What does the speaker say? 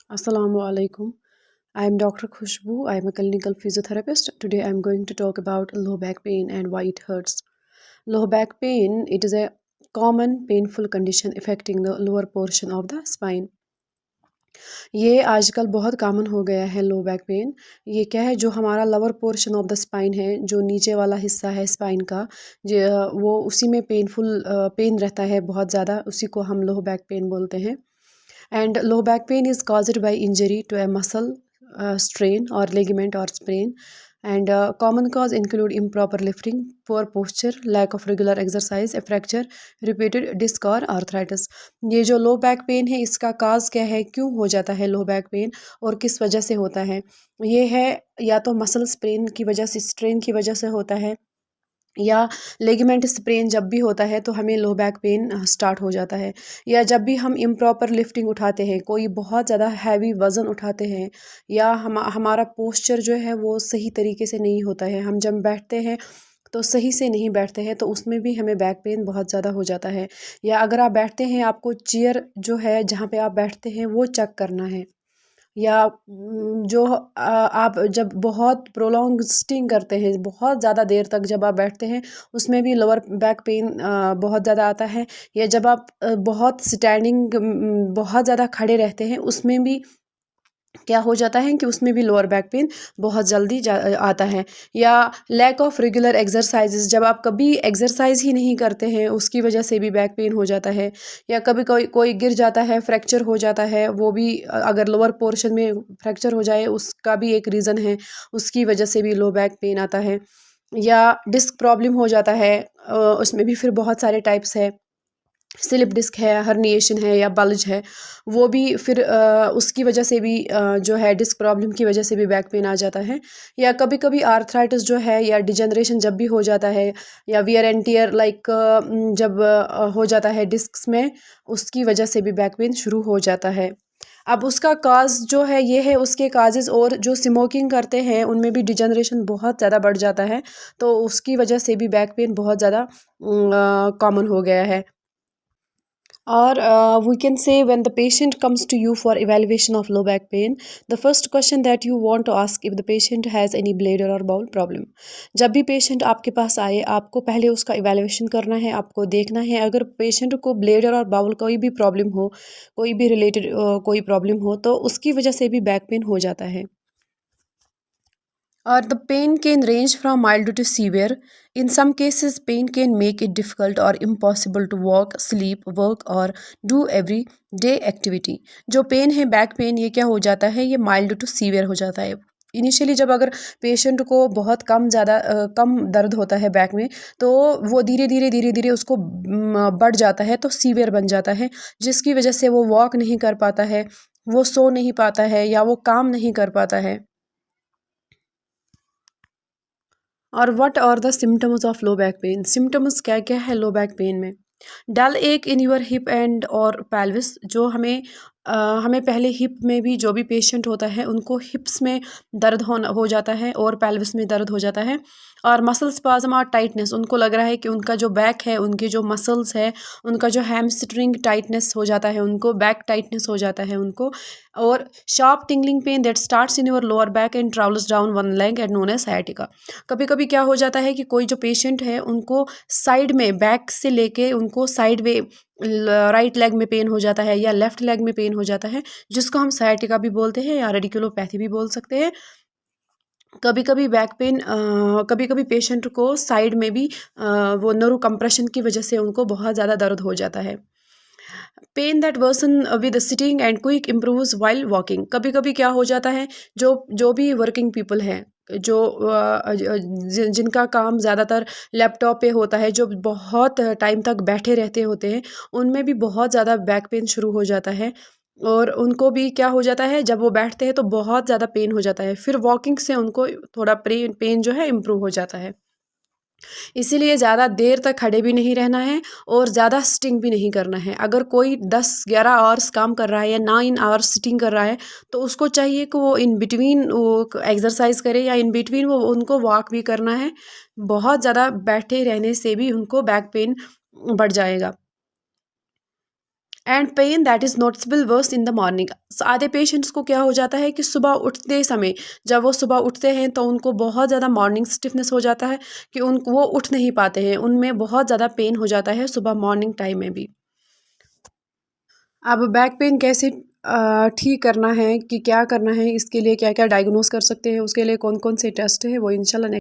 Assalamu alaikum. I am Dr. Khushbu. I am a clinical physiotherapist. Today I am going to talk about low back pain and why it hurts. Low back pain, it is a common painful condition affecting the lower portion of the spine. ये आजकल बहुत common हो गया है low back pen. ये क्या है, जो हमारा lower portion of the spine है, जो नीचे वाला हिस्सा है स्पाइन का, वो उसी में पेन रहता है बहुत ज़्यादा, उसी को हम लो बैक पेन बोलते हैं। And low back pain is caused by injury to a muscle, strain or ligament or sprain. And common cause include improper lifting, poor posture, lack of regular exercise, a fracture, repeated disc or arthritis. ये जो लो back pen है, इसका काज क्या है, क्यों हो जाता है लो बैक पेन और किस वजह से होता है? ये है या तो मसल स्ट्रेन की वजह से होता है, या लेगमेंट स्प्रेन जब भी होता है तो हमें लो बैक पेन स्टार्ट हो जाता है। या जब भी हम इम्प्रॉपर लिफ्टिंग उठाते हैं, कोई बहुत ज़्यादा हैवी वज़न उठाते हैं, या हमारा पोस्चर जो है वो सही तरीके से नहीं होता है, हम जब बैठते हैं तो सही से नहीं बैठते हैं, तो उसमें भी हमें बैक पेन बहुत ज़्यादा हो जाता है। या अगर आप बैठते हैं, आपको चेयर जो है जहाँ पे आप बैठते हैं वो चेक करना है। या आप जब बहुत प्रोलॉन्ग सिटिंग करते हैं, बहुत ज़्यादा देर तक जब आप बैठते हैं, उसमें भी लोअर बैक पेन बहुत ज़्यादा आता है। या जब आप बहुत बहुत ज़्यादा खड़े रहते हैं, उसमें भी क्या हो जाता है कि उसमें भी लोअर बैक पेन बहुत जल्दी आता है। या लैक ऑफ रेगुलर एक्सरसाइजेज, जब आप कभी एक्सरसाइज ही नहीं करते हैं, उसकी वजह से भी बैक पेन हो जाता है। या कभी कोई कोई गिर जाता है, फ्रैक्चर हो जाता है, वो भी अगर लोअर पोर्शन में फ्रैक्चर हो जाए, उसका भी एक रीज़न है, उसकी वजह से भी लो बैक पेन आता है। या डिस्क प्रॉब्लम हो जाता है, उसमें भी फिर बहुत सारे टाइप्स है, स्लिप डिस्क है, हर्निएशन है या बल्ज है, वो भी फिर उसकी वजह से भी जो है डिस्क प्रॉब्लम की वजह से भी बैक पेन आ जाता है। या कभी कभी आर्थराइटिस जो है या डिजनरेशन जब भी हो जाता है, या वियर एंड टियर जब हो जाता है डिस्क्स में, उसकी वजह से भी बैक पेन शुरू हो जाता है। अब उसका काज जो है ये है, उसके काजेज़, और जो स्मोकिंग करते हैं उनमें भी डिजनरेशन बहुत ज़्यादा बढ़ जाता है, तो उसकी वजह से भी बैक पेन बहुत ज़्यादा कॉमन हो गया है। Or we can say, when the patient comes to you for evaluation of low back pain, the first question that you want to ask if the patient has any bladder or bowel problem. जब भी patient आपके पास आए, आपको पहले उसका evaluation करना है, आपको देखना है अगर पेशेंट को ब्लेडर और बाउल कोई भी प्रॉब्लम हो, कोई भी रिलेटेड कोई प्रॉब्लम हो, तो उसकी वजह से भी बैक पेन हो जाता है। Or the pain can range from mild to severe. In some cases, pain can make it difficult or impossible to walk, sleep, work or do everyday activity. जो पेन है, बैक पेन, ये क्या हो जाता है, ये माइल्ड टू सीवियर हो जाता है। इनिशियली जब अगर पेशेंट को बहुत कम दर्द होता है बैक में, तो वो धीरे धीरे उसको बढ़ जाता है, तो सीवियर बन जाता है, जिसकी वजह से वो वॉक नहीं कर पाता है, वो सो नहीं पाता है, या वो काम नहीं कर पाता है। और what are the symptoms of low back pain? Symptoms क्या क्या है लो बैक पेन में? Dull ache in your hip and और पेल्विस, जो हमें पहले हिप में भी, जो भी पेशेंट होता है उनको हिप्स में दर्द हो जाता है और पेल्विस में दर्द हो जाता है। और मसल स्पाज्म और टाइटनेस, उनको लग रहा है कि उनका जो बैक है, उनके जो मसल्स है, उनका जो हैमस्ट्रिंग टाइटनेस हो जाता है, उनको बैक टाइटनेस हो जाता है उनको। और sharp tingling pain that starts in your lower back and travels down one leg and known as sciatica। कभी कभी क्या हो जाता है कि कोई जो पेशेंट है, उनको साइड में, बैक से लेके उनको साइड वे राइट लेग में पेन हो जाता है या लेफ्ट लेग में पेन हो जाता है, जिसको हम sciatica भी बोलते हैं या रेडिकुलोपैथी भी बोल सकते हैं। कभी कभी बैक पेन, कभी कभी पेशेंट को साइड में भी वो नर्व कंप्रेशन की वजह से उनको बहुत ज़्यादा दर्द हो जाता है। Pain that worsens with sitting and quick improves while walking. कभी कभी क्या हो जाता है, जो भी वर्किंग पीपल हैं, जो जिनका काम ज़्यादातर लैपटॉप पे होता है, जो बहुत टाइम तक बैठे रहते होते हैं, उनमें भी बहुत ज़्यादा बैक पेन शुरू हो जाता है। और उनको भी क्या हो जाता है, जब वो बैठते हैं तो बहुत ज़्यादा पेन हो जाता है, फिर वॉकिंग से उनको थोड़ा पेन जो है इम्प्रूव हो जाता है। इसीलिए ज़्यादा देर तक खड़े भी नहीं रहना है और ज़्यादा सिटिंग भी नहीं करना है। अगर कोई 10-11 आवर्स काम कर रहा है या 9 आवर्स सिटिंग कर रहा है, तो उसको चाहिए कि वो इन बिटवीन वो एक्सरसाइज करे, या इन बिटवीन वो उनको वॉक भी करना है। बहुत ज़्यादा बैठे रहने से भी उनको बैक पेन बढ़ जाएगा। And pain that is noticeably worst in the morning. आधे पेशेंट्स को क्या हो जाता है कि सुबह उठते समय, जब वो सुबह उठते हैं तो उनको बहुत ज़्यादा मॉर्निंग स्टिफनेस हो जाता है कि उन वो उठ नहीं पाते हैं, उनमें बहुत ज़्यादा पेन हो जाता है सुबह मॉर्निंग टाइम में भी। अब बैक पेन कैसे ठीक करना है, कि क्या करना है, इसके लिए क्या क्या डायग्नोस कर सकते हैं, उसके लिए कौन कौन से टेस्ट है, वो इंशाल्लाह